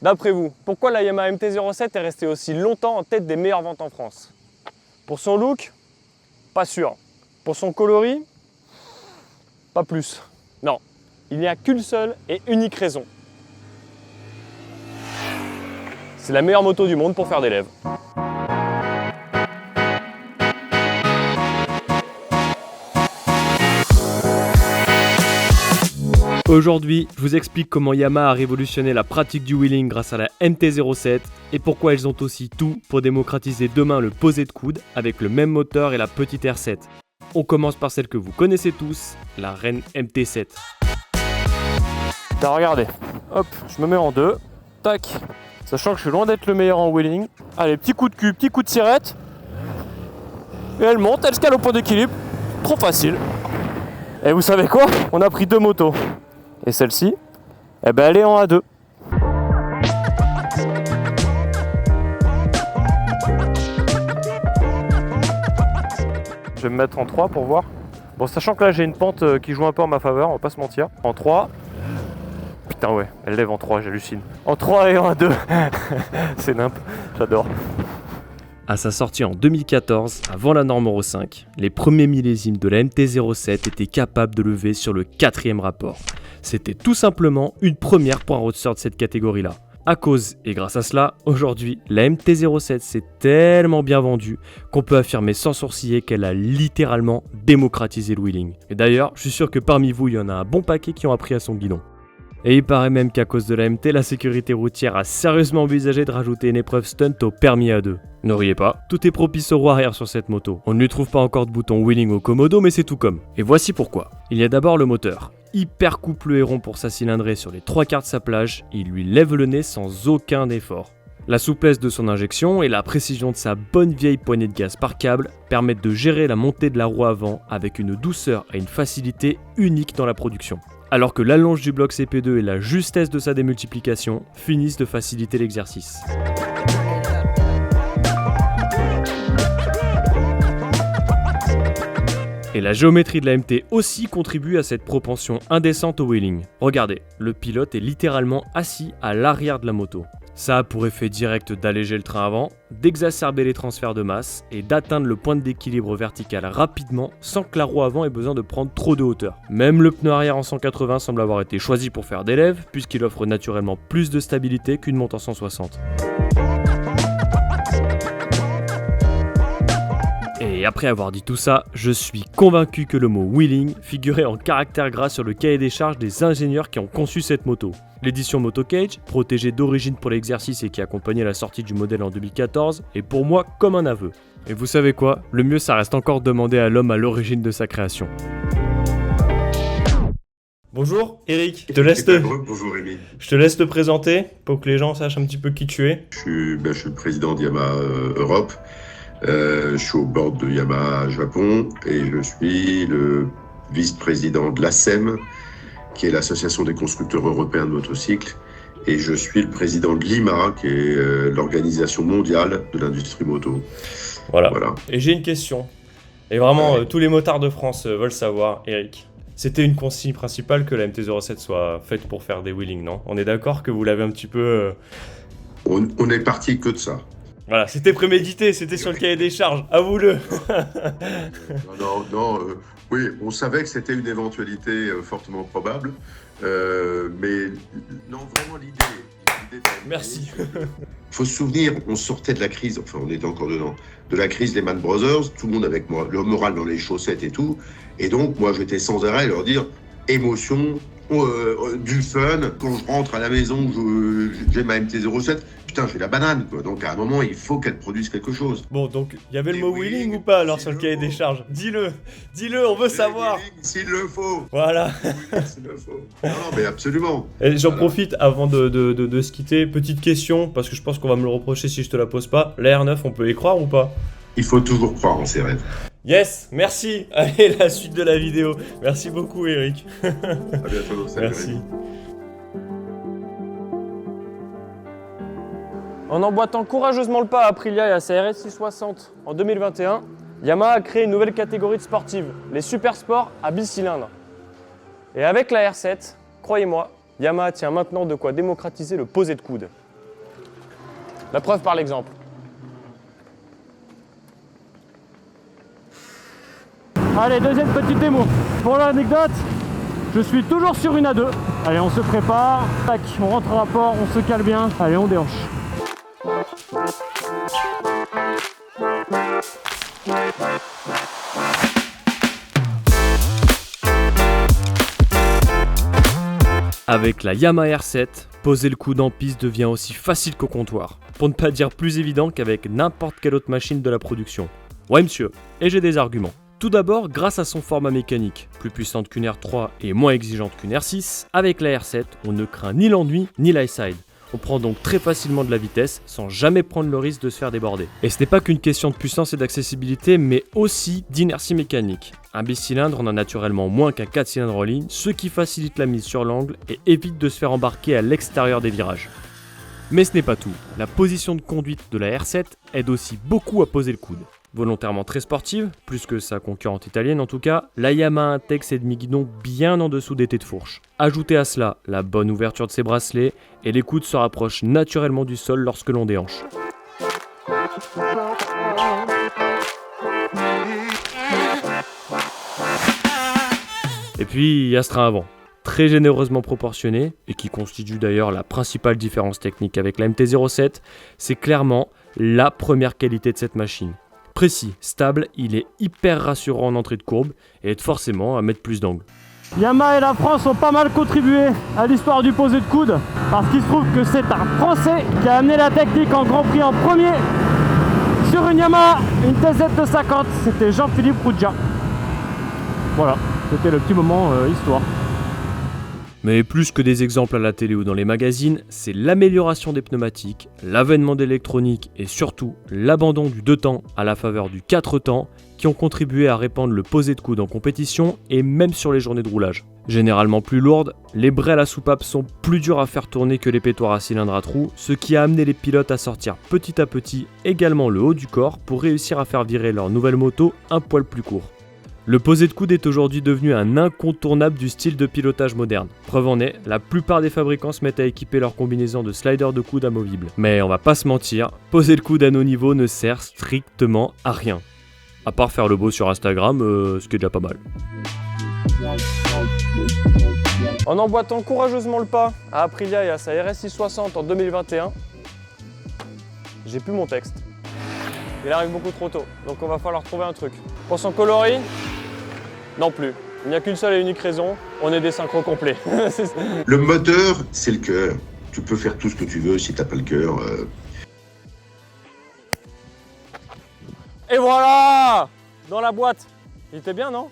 D'après vous, pourquoi la Yamaha MT-07 est restée aussi longtemps en tête des meilleures ventes en France? Pour son look? Pas sûr. Pour son coloris? Pas plus. Non, il n'y a qu'une seule et unique raison. C'est la meilleure moto du monde pour faire des lèvres. Aujourd'hui, je vous explique comment Yamaha a révolutionné la pratique du wheeling grâce à la MT-07 et pourquoi ils ont aussi tout pour démocratiser demain le posé de coude avec le même moteur et la petite R7. On commence par celle que vous connaissez tous, la reine MT-7. Regardez, hop, je me mets en deux, tac, sachant que je suis loin d'être le meilleur en wheeling. Allez, petit coup de cul, petit coup de sirette, et elle monte, elle se cale au point d'équilibre, trop facile. Et vous savez quoi? On a pris deux motos. Et celle-ci, eh ben elle est en A2. Je vais me mettre en 3 pour voir. Bon, sachant que là j'ai une pente qui joue un peu en ma faveur, on va pas se mentir. En 3. Putain ouais, elle lève en 3, j'hallucine. En 3 et en A2. C'est nimp, j'adore. À sa sortie en 2014, avant la norme Euro 5, les premiers millésimes de la MT-07 étaient capables de lever sur le 4e rapport. C'était tout simplement une première pour un roadster de cette catégorie-là. À cause et grâce à cela, aujourd'hui, la MT-07 s'est tellement bien vendue qu'on peut affirmer sans sourciller qu'elle a littéralement démocratisé le wheeling. Et d'ailleurs, je suis sûr que parmi vous, il y en a un bon paquet qui ont appris à son guidon. Et il paraît même qu'à cause de la MT, la sécurité routière a sérieusement envisagé de rajouter une épreuve stunt au permis A2. Ne riez pas, tout est propice au roue arrière sur cette moto. On ne lui trouve pas encore de bouton wheeling au Komodo, mais c'est tout comme. Et voici pourquoi. Il y a d'abord le moteur. Hyper couple et rond pour sa cylindrée sur les 3/4 de sa plage, il lui lève le nez sans aucun effort. La souplesse de son injection et la précision de sa bonne vieille poignée de gaz par câble permettent de gérer la montée de la roue avant avec une douceur et une facilité uniques dans la production. Alors que l'allonge du bloc CP2 et la justesse de sa démultiplication finissent de faciliter l'exercice. Et la géométrie de la MT aussi contribue à cette propension indécente au wheeling. Regardez, le pilote est littéralement assis à l'arrière de la moto. Ça a pour effet direct d'alléger le train avant, d'exacerber les transferts de masse et d'atteindre le point d'équilibre vertical rapidement sans que la roue avant ait besoin de prendre trop de hauteur. Même le pneu arrière en 180 semble avoir été choisi pour faire des lèvres puisqu'il offre naturellement plus de stabilité qu'une monte en 160. Et après avoir dit tout ça, je suis convaincu que le mot wheeling figurait en caractère gras sur le cahier des charges des ingénieurs qui ont conçu cette moto. L'édition Moto Cage, protégée d'origine pour l'exercice et qui accompagnait la sortie du modèle en 2014, est pour moi comme un aveu. Et vous savez quoi? Le mieux ça reste encore de demander à l'homme à l'origine de sa création. Bonjour Eric, Bonjour Rémi. Je te laisse te présenter pour que les gens sachent un petit peu qui tu es. Je suis le président de Yamaha Europe. Je suis au board de Yamaha Japon et je suis le vice-président de l'ASEM, qui est l'association des constructeurs européens de motocycles, et je suis le président de l'IMA, qui est l'organisation mondiale de l'industrie moto. Voilà. Et j'ai une question, et vraiment tous les motards de France veulent savoir, Eric. C'était une consigne principale que la MT-07 soit faite pour faire des wheelings, non? On est d'accord que vous l'avez un petit peu... On est parti que de ça. Voilà, c'était prémédité, c'était sur le cahier des charges, avoue-le. Non, oui, on savait que c'était une éventualité fortement probable, mais non, vraiment l'idée Merci. Il faut se souvenir, on sortait de la crise, enfin on était encore dedans, de la crise Lehman Brothers, tout le monde avec moi, le moral dans les chaussettes et tout, et donc moi j'étais sans arrêt à leur dire émotion, du fun, quand je rentre à la maison, j'ai ma MT-07, putain, j'ai la banane, quoi. Donc à un moment, il faut qu'elle produise quelque chose. Bon, donc, il y avait le mot wheeling ou pas alors sur le cahier des charges? Dis-le, on veut savoir. S'il le faut. Voilà. S'il le faut. Non, mais absolument. Et j'en profite avant de se quitter, petite question, parce que je pense qu'on va me le reprocher si je te la pose pas. La R9, on peut y croire ou pas? Il faut toujours croire en ses rêves. Yes, merci. Allez, la suite de la vidéo. Merci beaucoup, Eric. À bientôt. Salut. Merci. En emboîtant courageusement le pas à Aprilia et à sa RS 660 en 2021, Yamaha a créé une nouvelle catégorie de sportives, les super sports à bicylindres. Et avec la R7, croyez-moi, Yamaha tient maintenant de quoi démocratiser le posé de coude. La preuve par l'exemple. Allez, deuxième petite démo. Pour l'anecdote, je suis toujours sur une A2. Allez, on se prépare. Tac, on rentre à rapport, on se cale bien. Allez, on déhanche. Avec la Yamaha R7, poser le coude en piste devient aussi facile qu'au comptoir. Pour ne pas dire plus évident qu'avec n'importe quelle autre machine de la production. Ouais monsieur, et j'ai des arguments. Tout d'abord, grâce à son format mécanique, plus puissante qu'une R3 et moins exigeante qu'une R6, avec la R7, on ne craint ni l'ennui ni l'high-side. On prend donc très facilement de la vitesse sans jamais prendre le risque de se faire déborder. Et ce n'est pas qu'une question de puissance et d'accessibilité, mais aussi d'inertie mécanique. Un bicylindre en a naturellement moins qu'un 4 cylindres en ligne, ce qui facilite la mise sur l'angle et évite de se faire embarquer à l'extérieur des virages. Mais ce n'est pas tout, la position de conduite de la R7 aide aussi beaucoup à poser le coude. Volontairement très sportive, plus que sa concurrente italienne en tout cas, la Yamaha intègre ses demi-guidons bien en dessous des têtes de fourche. Ajoutez à cela la bonne ouverture de ses bracelets et les coudes se rapprochent naturellement du sol lorsque l'on déhanche. Et puis il y a ce train avant, très généreusement proportionné et qui constitue d'ailleurs la principale différence technique avec la MT-07, c'est clairement la première qualité de cette machine. Précis, stable, il est hyper rassurant en entrée de courbe et aide forcément à mettre plus d'angle. Yamaha et la France ont pas mal contribué à l'histoire du posé de coude parce qu'il se trouve que c'est un Français qui a amené la technique en Grand Prix en premier sur une Yamaha, une TZ250, c'était Jean-Philippe Rougia. Voilà, c'était le petit moment histoire. Mais plus que des exemples à la télé ou dans les magazines, c'est l'amélioration des pneumatiques, l'avènement d'électronique et surtout l'abandon du 2 temps à la faveur du 4 temps qui ont contribué à répandre le posé de coude en compétition et même sur les journées de roulage. Généralement plus lourdes, les braies à la soupape sont plus dures à faire tourner que les pétoires à cylindre à trous, ce qui a amené les pilotes à sortir petit à petit également le haut du corps pour réussir à faire virer leur nouvelle moto un poil plus court. Le posé de coude est aujourd'hui devenu un incontournable du style de pilotage moderne. Preuve en est, la plupart des fabricants se mettent à équiper leur combinaison de sliders de coude amovibles. Mais on va pas se mentir, poser le coude à nos niveaux ne sert strictement à rien. À part faire le beau sur Instagram, ce qui est déjà pas mal. En emboîtant courageusement le pas à Aprilia et à sa RS660 en 2021, j'ai plus mon texte. Il arrive beaucoup trop tôt, donc on va falloir trouver un truc. Pour son coloris, non plus. Il n'y a qu'une seule et unique raison, on est des synchros complets. Le moteur, c'est le cœur. Tu peux faire tout ce que tu veux si t'as pas le cœur. Et voilà! Dans la boîte. Il était bien, non?